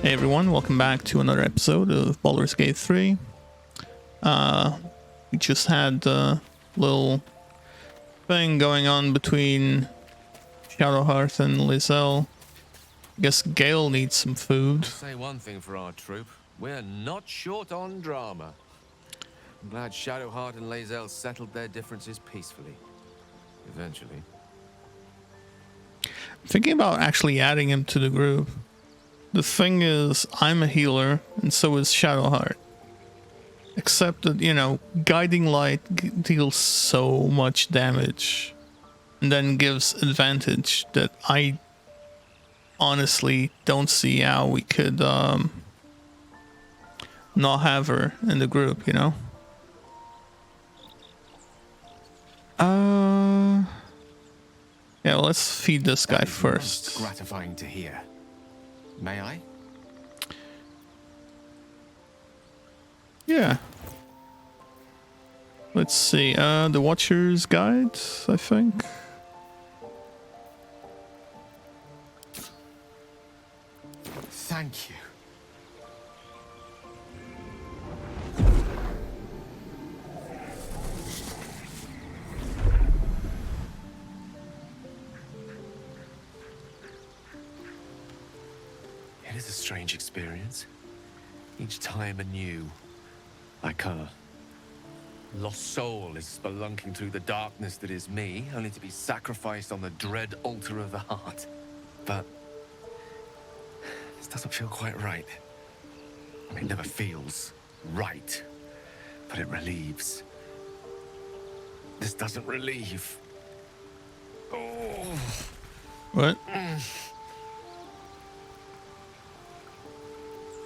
Hey everyone, welcome back to another episode of Baldur's Gate 3. We just had a little thing going on between Shadowheart and Lizelle. I guess Gale needs some food. I'll say one thing for our troop. We're not short on drama. I'm glad Shadowheart and Lizelle settled their differences peacefully. Eventually. I'm thinking about actually adding him to the group. The thing is, I'm a healer, and so is Shadowheart. Except that, you know, Guiding Light deals so much damage, and then gives advantage that I honestly don't see how we could not have her in the group, you know? Yeah, well, let's feed this guy first. Most gratifying to hear. May I? Yeah. Let's see. The Watcher's Guide, I think. Thank you. It is a strange experience. Each time anew. Like a lost soul is spelunking through the darkness that is me, only to be sacrificed on the dread altar of the heart. But this doesn't feel quite right. It never feels right, but it relieves. This doesn't relieve. Oh. What?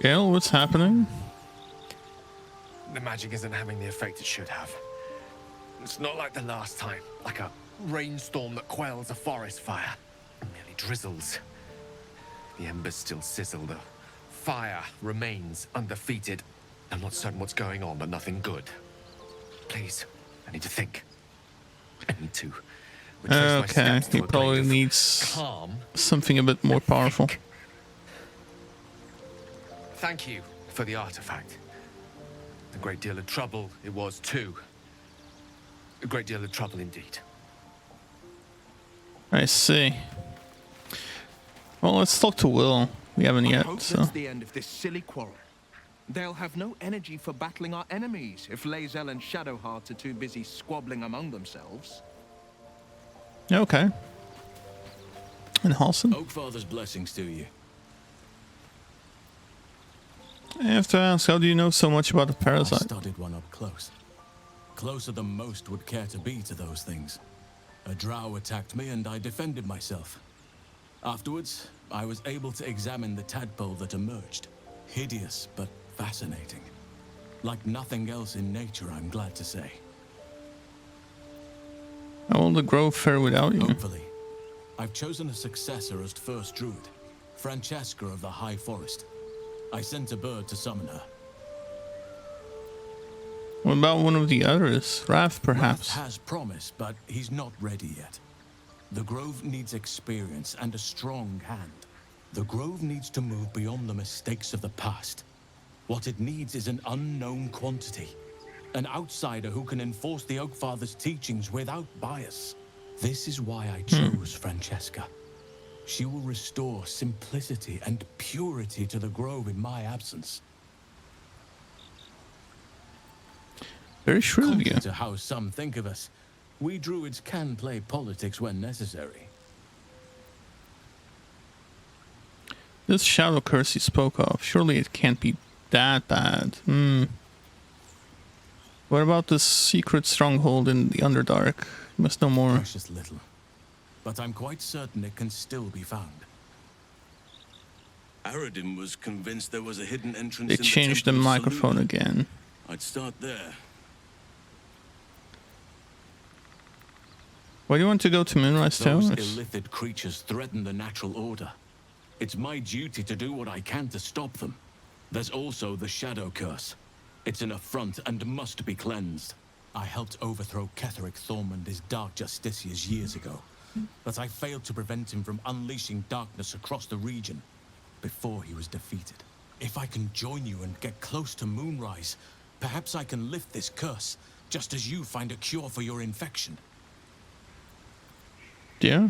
Gale, what's happening? The magic isn't having the effect it should have. It's not like the last time, like a rainstorm that quells a forest fire. It merely drizzles. The embers still sizzle, the fire remains undefeated. I'm not certain what's going on, but nothing good. Please, I need to think. I need to retrace my Okay, steps to he a probably kind of needs calm. something a bit more powerful. Thank you for the artifact. A great deal of trouble it was too. A great deal of trouble indeed. I see. Well, let's talk to Will. We haven't I yet, hope so. that's the end of this silly quarrel. They'll have no energy for battling our enemies if Lizelle and Shadowheart are too busy squabbling among themselves. Okay. And Halson? Oakfather's blessings to you. I have to ask, how do you know so much about the I parasite? studied one up close. Closer than most would care to be to those things. A drow attacked me and I defended myself. Afterwards, I was able to examine the tadpole that emerged. Hideous, but fascinating. Like nothing else in nature, I'm glad to say. How will the grove fare without you? Hopefully. I've chosen a successor as first druid, Francesca of the High Forest. I sent a bird to summon her. What about one of the others? Wrath, perhaps? Wrath has promise, but he's not ready yet. The Grove needs experience and a strong hand. The Grove needs to move beyond the mistakes of the past. What it needs is an unknown quantity. An outsider who can enforce the Oakfather's teachings without bias. This is why I chose Francesca. She will restore simplicity and purity to the Grove in my absence. Very shrewd of you. Contrary to how some think of us, we druids can play politics when necessary. This shadow curse he spoke of, surely it can't be that bad. What about this secret stronghold in the Underdark? You must know more. Precious little. But I'm quite certain it can still be found. Aradin was convinced there was a hidden entrance They in changed the Temple of microphone Salud. again. I'd start there. Why do you want to go to Moonrise Those Towers? illithid creatures threaten the natural order. It's my duty to do what I can to stop them. There's also the Shadow Curse. It's an affront and must be cleansed. I helped overthrow Ketheric Thormund as Dark Justiciars years ago, but I failed to prevent him from unleashing darkness across the region before he was defeated. If I can join you and get close to Moonrise, perhaps I can lift this curse, just as you find a cure for your infection. Yeah.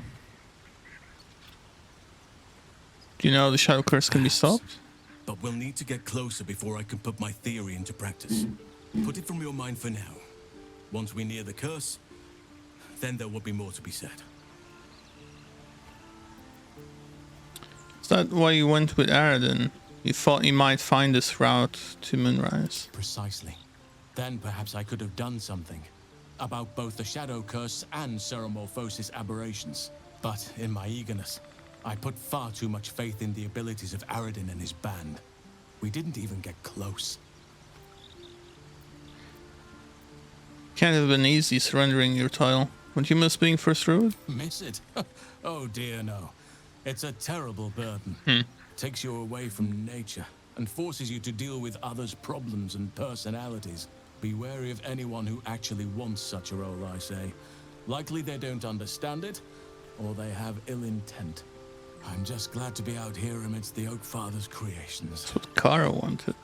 Do you know the Shadow Curse can be stopped? But we'll need to get closer before I can put my theory into practice. Put it from your mind for now. Once we near the curse, then there will be more to be said. Is that why you went with Aradin? You thought you might find this route to Moonrise. Precisely. Then perhaps I could have done something about both the Shadow Curse and Ceramorphosis aberrations. But in my eagerness, I put far too much faith in the abilities of Aradin and his band. We didn't even get close. Can't have been easy surrendering your title. Wouldn't you miss being first druid? Miss it? Oh dear, no. It's a terrible burden. Takes you away from nature and forces you to deal with others' problems and personalities. Be wary of anyone who actually wants such a role, I say. Likely they don't understand it, or they have ill intent. I'm just glad to be out here amidst the Oak Father's creations. That's what Kara wanted.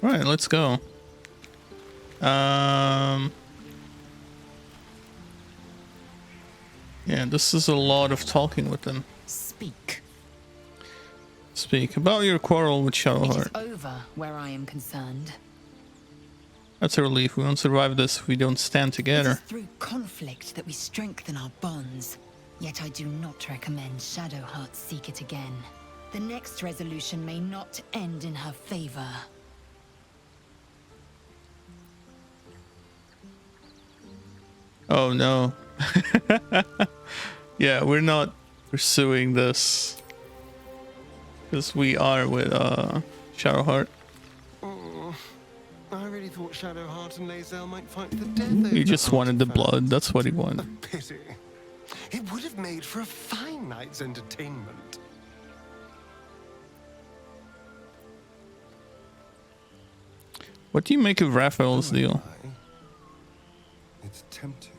Right, let's go. Yeah, this is a lot of talking with them. Speak. Speak about your quarrel with It is Shadowheart. over where I am concerned. That's a relief. We won't survive this if we don't stand It together. is through conflict that we strengthen our bonds. Yet I do not recommend Shadowheart seek it again. The next resolution may not end in her favor. Oh no. Yeah, we're not pursuing this because we are with Shadowheart. I really thought Shadowheart and Lae'zel might fight to the death. He just wanted the blood. That's what he wanted. Pity. It would have made for a fine night's entertainment. What do you make of Raphael's deal? It's tempting.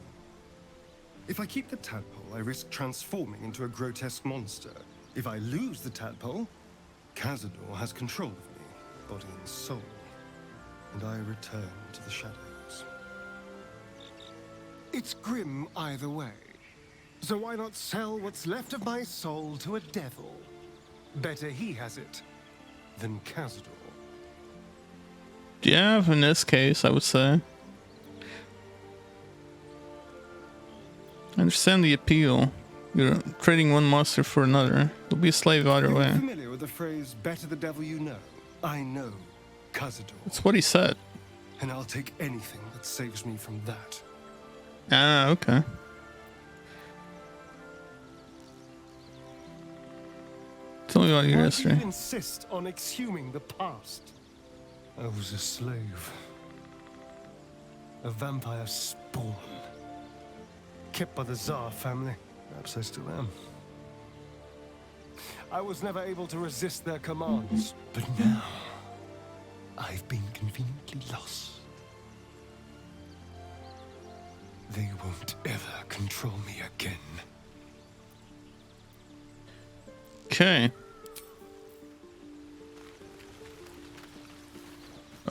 If I keep the tadpole, I risk transforming into a grotesque monster. If I lose the tadpole, Cazador has control of me, body and soul, and I return to the shadows. It's grim either way. So why not sell what's left of my soul to a devil? Better he has it than Cazador. Yeah, in this case, I would say. I understand the appeal. You're trading one monster for another. You'll be a slave either You're way. familiar with the phrase, better the devil you know? I know Cazador, That's what he said. and I'll take anything that saves me from that. Ah, okay. Tell me about your Why do history. you insist on exhuming the past? I was a slave. A vampire spawn. Kept by the Tsar family. Perhaps I still am. I was never able to resist their commands. But now, I've been conveniently lost. They won't ever control me again. Okay.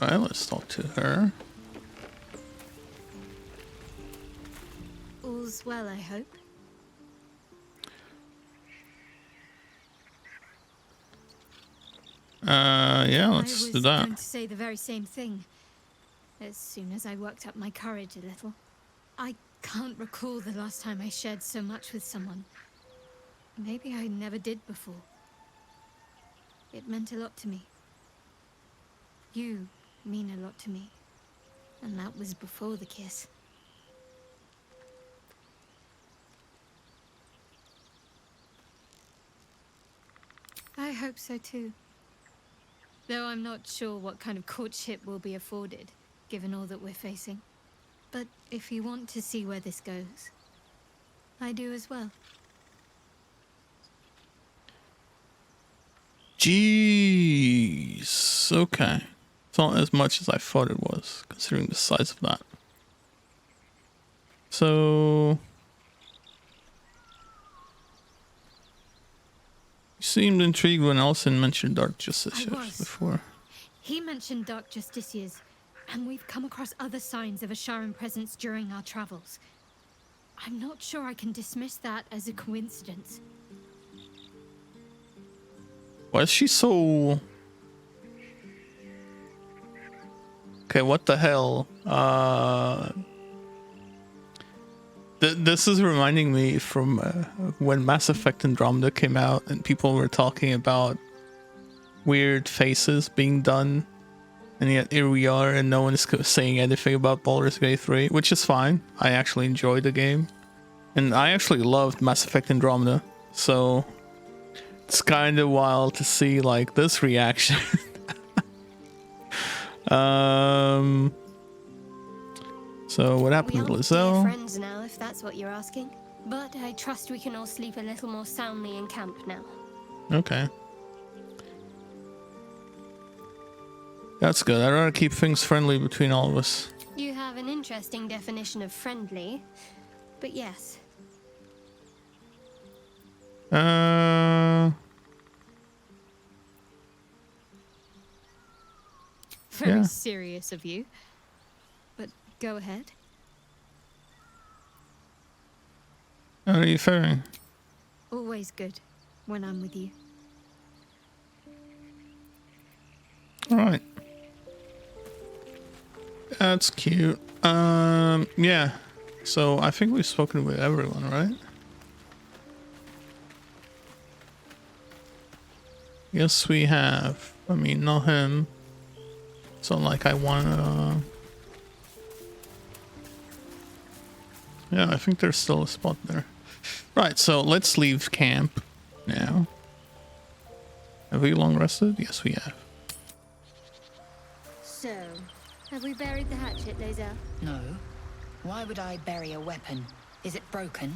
Alright, let's talk to her. All's well, I hope. Yeah, let's do I was that. going to say the very same thing. As soon as I worked up my courage a little. I can't recall the last time I shared so much with someone. Maybe I never did before. It meant a lot to me. You mean a lot to me. And that was before the kiss. I hope so too. Though I'm not sure what kind of courtship will be afforded, given all that we're facing. But if you want to see where this goes, I do as well. Jeez. Okay. It's not as much as I thought it was, considering the size of that. So... You seemed intrigued when Elson mentioned Dark Justiciars before. He mentioned Dark Justiciars, and we've come across other signs of a Sharan presence during our travels. I'm not sure I can dismiss that as a coincidence. Why is she so... Okay, what the hell? This is reminding me from when Mass Effect Andromeda came out and people were talking about weird faces being done, and yet here we are and no one is saying anything about Baldur's Gate 3, which is fine. I actually enjoyed the game, and I actually loved Mass Effect Andromeda, so it's kind of wild to see like this reaction. So what happened to Lizelle? We're friends now, if that's what you're asking. But I trust we can all sleep a little more soundly in camp now. Okay. That's good. I'd rather keep things friendly between all of us. You have an interesting definition of friendly, but yes. Very serious of you. But go ahead. How are you faring? Always good when I'm with you. Alright. That's cute. Yeah. So I think we've spoken with everyone, right? Yes, we have. I mean, not him. It's not like I wanna... Yeah, I think there's still a spot there. Right, so let's leave camp now. Have we long rested? Yes, we have. So, have we buried the hatchet, Lizelle? No. Why would I bury a weapon? Is it broken?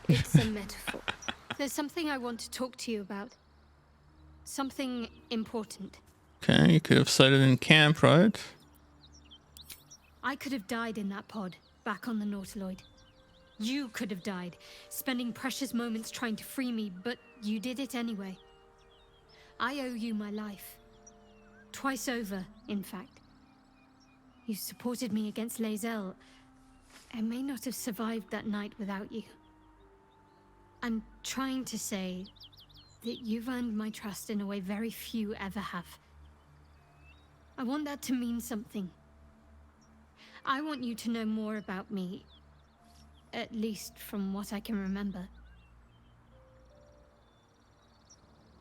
It's a metaphor. There's something I want to talk to you about. Something important. Okay, you could have said it in camp, right? I could have died in that pod, back on the Nautiloid. You could have died, spending precious moments trying to free me, but you did it anyway. I owe you my life. Twice over, in fact. You supported me against Lizelle. I may not have survived that night without you. I'm trying to say that you've earned my trust in a way very few ever have. I want that to mean something. I want you to know more about me, at least from what I can remember.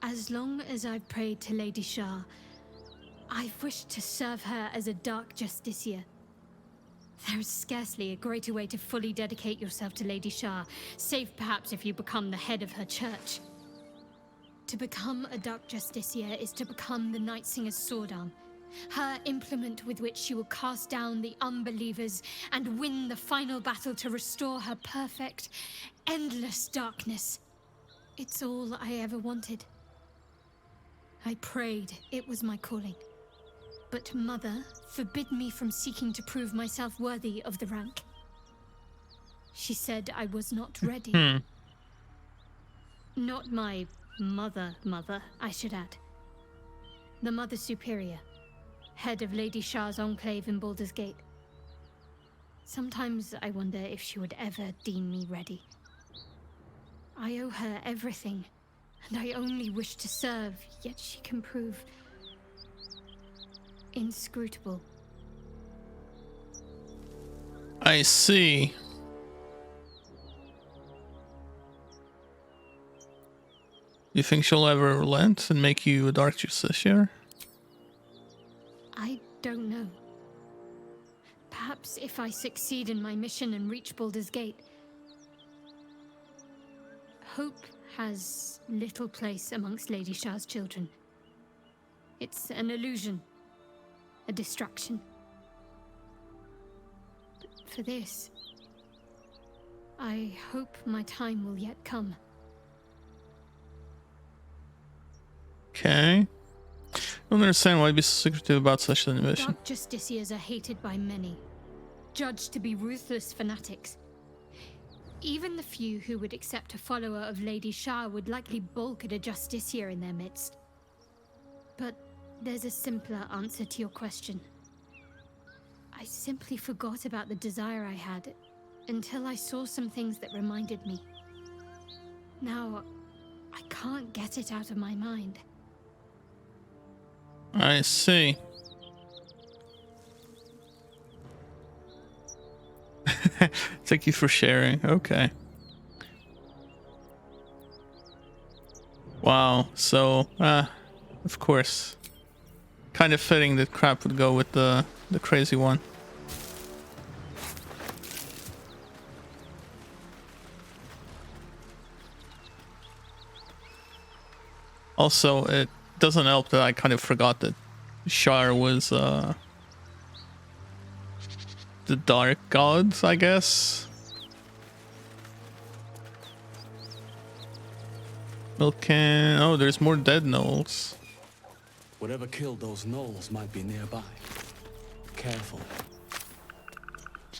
As long as I've prayed to Lady Shah, I've wished to serve her as a Dark Justiciar. There is scarcely a greater way to fully dedicate yourself to Lady Shah, save perhaps if you become the head of her church. To become a Dark Justiciar is to become the Night Singer's sword arm, her implement with which she will cast down the unbelievers and win the final battle to restore her perfect, endless darkness. It's all I ever wanted. I prayed it was my calling. But Mother forbid me from seeking to prove myself worthy of the rank. She said I was not ready. Not my mother, I should add. The Mother Superior, head of Lady Shah's enclave in Baldur's Gate. Sometimes I wonder if she would ever deem me ready. I owe her everything, and I only wish to serve, yet she can prove inscrutable. I see. You think she'll ever relent and make you a Dark Justiciar? I don't know. Perhaps if I succeed in my mission and reach Baldur's Gate. Hope has little place amongst Lady Shah's children. It's an illusion, a distraction. But for this, I hope my time will yet come. Okay. I don't understand why I'd be so secretive about such an ambition. Dark justiciars are hated by many, judged to be ruthless fanatics. Even the few who would accept a follower of Lady Shah would likely balk at a justiciar in their midst. But there's a simpler answer to your question. I simply forgot about the desire I had until I saw some things that reminded me. Now, I can't get it out of my mind. I see. Thank you for sharing. Okay. Wow. So, of course, kind of fitting that Qrap would go with the crazy one. Also, it doesn't help that I kind of forgot that Shar was the dark gods, I guess. Milken. Oh, there's more dead gnolls. Whatever killed those gnolls might be nearby. Careful.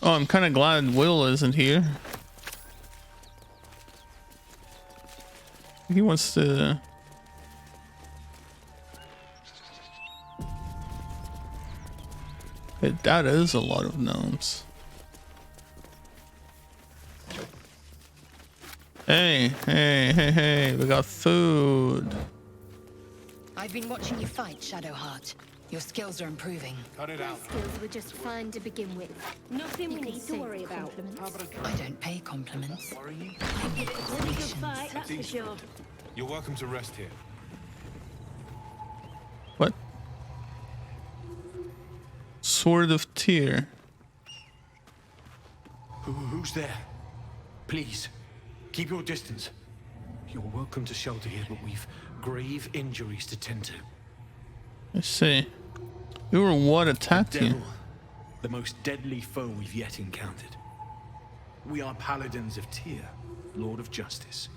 Oh, I'm kind of glad Will isn't here. He wants to... Hey, that is a lot of gnomes. Hey, we got food. I've been watching you fight, Shadowheart. Your skills are improving. Cut it out. Skills were just fine to begin with. Nothing we You can need to save worry about. compliments. I don't pay compliments. I make Really good observations. fight, that's for sure. You're welcome to rest here. What? Sword of Tyr. Who's there? Please, keep your distance. You're welcome to shelter here, but we've grave injuries to tend to. I see. You were what attacked you? Devil, the most deadly foe we've yet encountered. We are Paladins of Tyr, Lord of Justice.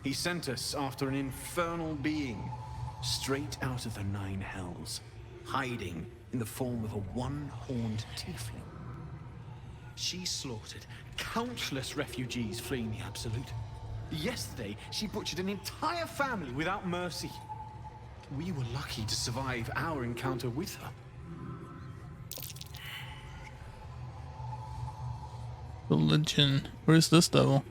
He sent us after an infernal being, straight out of the Nine Hells, hiding in the form of a one-horned tiefling. She slaughtered countless refugees fleeing the Absolute. Yesterday, she butchered an entire family without mercy. We were lucky to survive our encounter with her. Religion. Where's this devil?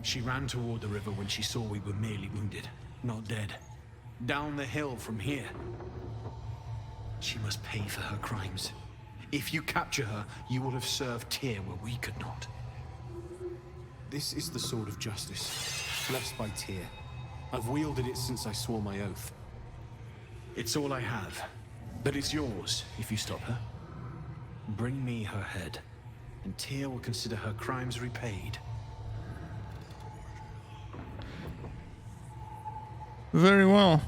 She ran toward the river when she saw we were merely wounded, not dead. Down the hill from here. She must pay for her crimes. If you capture her, you will have served Tyr where we could not. This is the sword of justice, blessed by Tyr. I've wielded it since I swore my oath. It's all I have, but it's yours if you stop her. Bring me her head, and Tyr will consider her crimes repaid. Very well.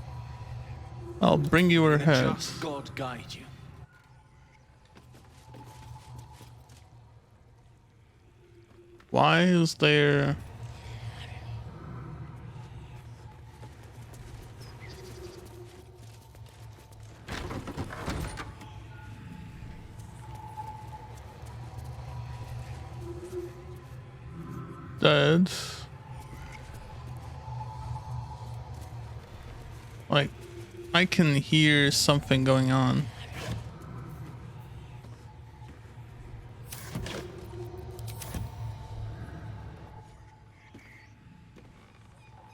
I'll bring you her May head. just God guide you. Why is there... dead? Like, I can hear something going on.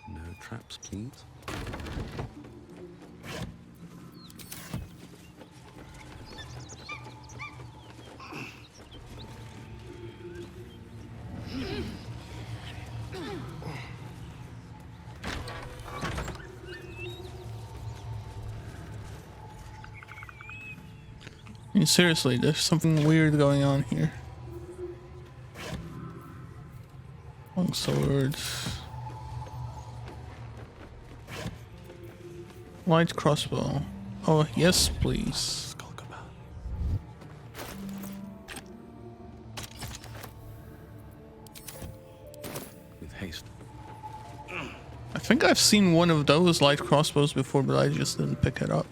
No traps, please. I mean, seriously, there's something weird going on here. Long swords. Light crossbow. Oh, yes, please. With haste. I think I've seen one of those light crossbows before, but I just didn't pick it up.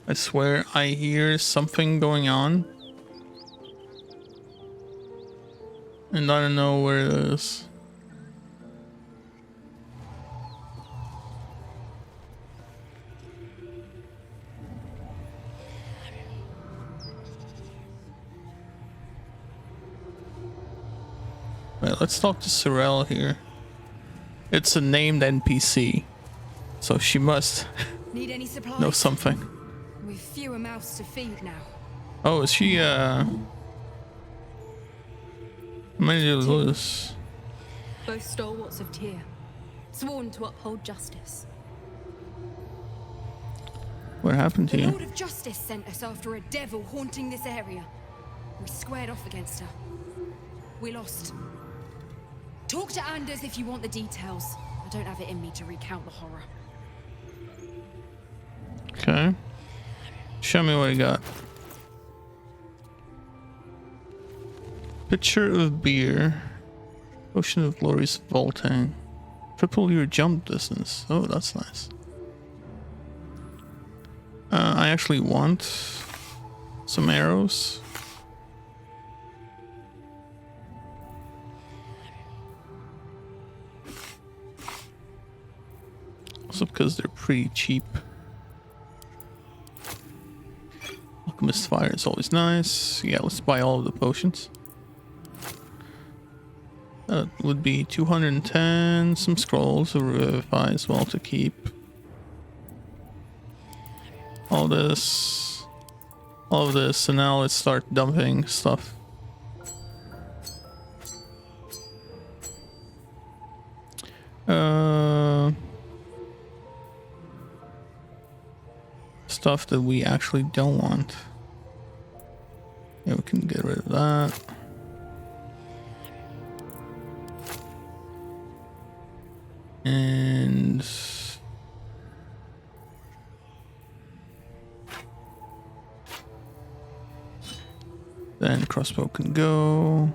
I swear I hear something going on. And I don't know where it is. Wait, let's talk to Sorel here. It's a named NPC, so she must Need any supplies? know something. We've fewer mouths to feed now. Oh, is she, how many do those? Both stalwarts of Tyr, sworn to uphold justice. What happened to The you? Lord of Justice sent us after a devil haunting this area. We squared off against her. We lost. Talk to Anders if you want the details. I don't have it in me to recount the horror. Okay. Show me what you got. Pitcher of beer. Ocean of glorious vaulting. Triple your jump distance. Oh, that's nice. I actually want some arrows. Also because they're pretty cheap. Alchemist fire is always nice. Yeah, let's buy all of the potions. That would be 210. Some scrolls of revivify as well to keep. All this. All of this. And now let's start dumping stuff. Stuff that we actually don't want. Yeah, we can get rid of that. And then crossbow can go.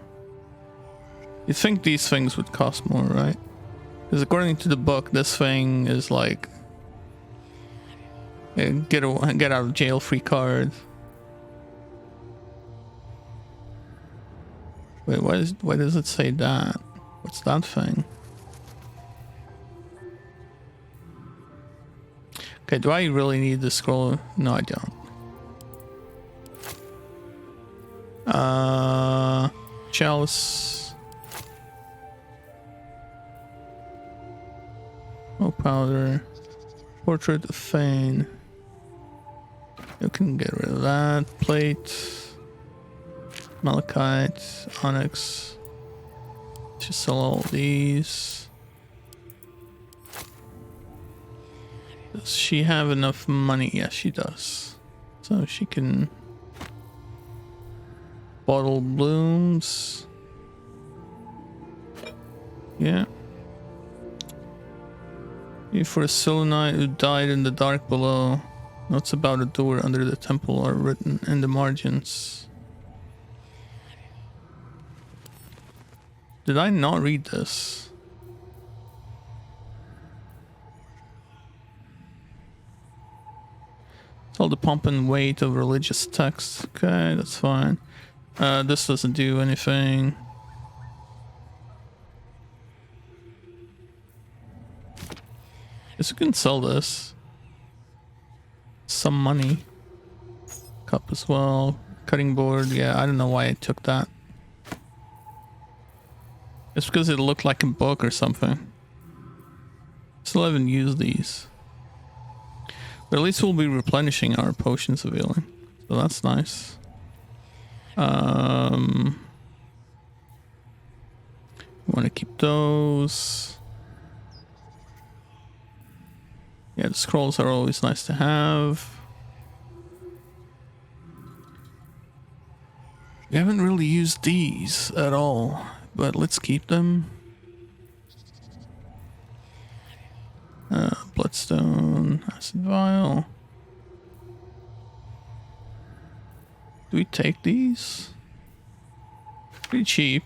You'd think these things would cost more, right? Because according to the book, this thing is like get out of jail free card. Wait, why does it say that? What's that thing? Okay, do I really need the scroll? No, I don't. Chalice. Oh, powder. Portrait of Fane. You can get rid of that. Plate. Malachite. Onyx. Just sell all these. Does she have enough money? Yes, she does. So she can bottle blooms. Yeah. For a Selenite who died in the dark below. Notes about a door under the temple are written in the margins. Did I not read this? It's all the pomp and weight of religious texts. Okay, that's fine. This doesn't do anything. Guess we can sell this. Some money. Cup as well. Cutting board. Yeah, I don't know why I took that. It's because it looked like a book or something. Still haven't used these. But at least we'll be replenishing our potions of healing. So that's nice. Want to keep those. Yeah, the scrolls are always nice to have. We haven't really used these at all, but let's keep them. Bloodstone. potion, acid vial. Do we take these? Pretty cheap.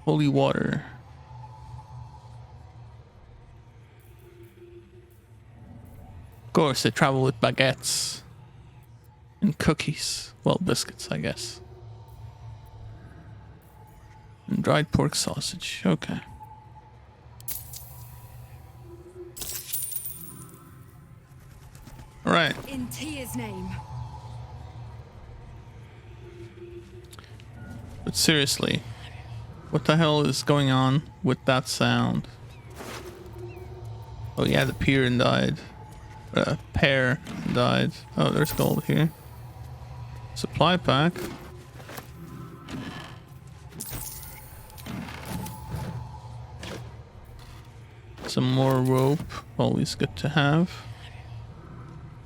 Holy water. Of course, they travel with baguettes and cookies. Well, biscuits, I guess. And dried pork sausage. Okay. All right. In Tyr's name. But seriously, what the hell is going on with that sound? Oh yeah, the pear died. Pear died. Oh, there's gold here. Supply pack. Some more rope, always good to have.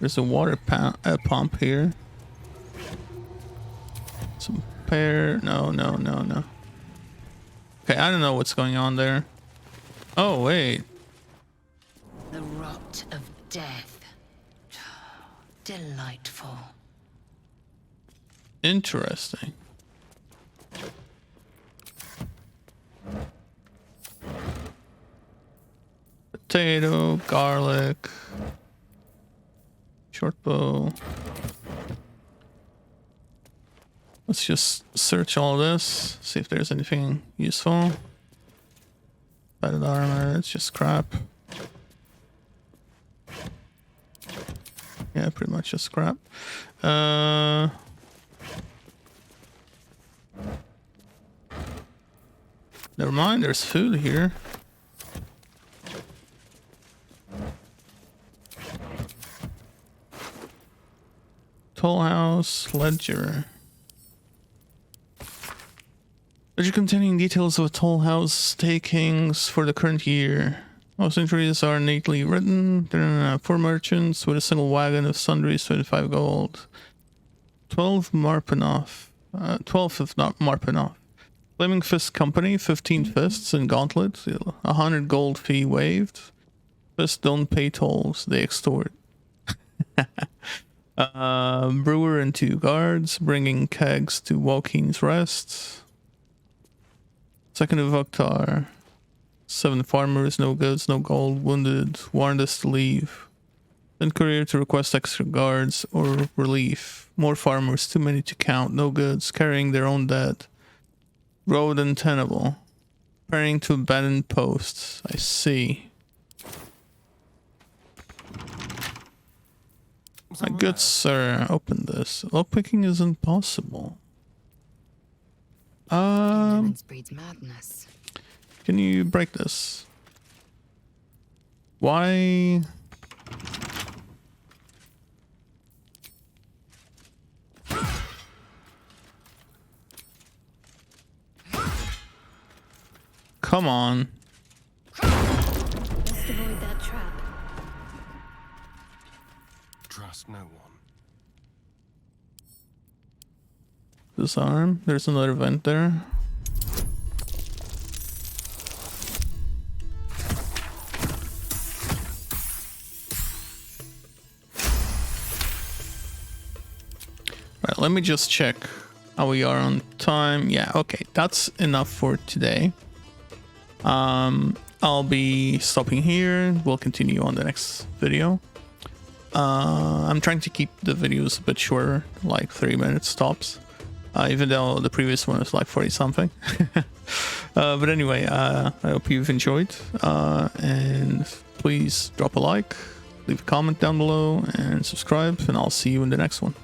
There's a water pump here. Some pear. No. Okay, I don't know what's going on there. Oh, wait. The rot of death. Delightful. Interesting. Potato, garlic, short bow. Let's just search all this, see if there's anything useful. Padded armor, it's just crap. Yeah, pretty much just crap. Never mind, there's food here. Toll house, ledger. Ledger containing details of toll house takings for the current year. Most entries are neatly written. There are 4 merchants with a single wagon of sundries, 25 gold. 12 Marpanoff. 12 if not Marpanoff. Flaming Fist Company, 15 fists and gauntlets. 100 gold fee waived. Fists don't pay tolls, they extort. Brewer and 2 guards, bringing kegs to Wokin's Rest. Second of Oktar. 7 farmers, no goods, no gold, wounded, warned us to leave. Send courier to request extra guards or relief. More farmers, too many to count, no goods, carrying their own dead. Road untenable. Preparing to abandon posts. I see. My good sir, open this. Lockpicking is impossible. Breeds madness. Can you break this? Why? Come on. Best avoid that trap. Trust no one. Disarm. There's another vent there. Right, let me just check how we are on time. Yeah, okay, that's enough for today. I'll be stopping here. We'll continue on the next video. I'm trying to keep the videos a bit shorter, like 3 minutes tops. Even though the previous one was like 40 something. But anyway, I hope you've enjoyed. And please drop a like, leave a comment down below, and subscribe. And I'll see you in the next one.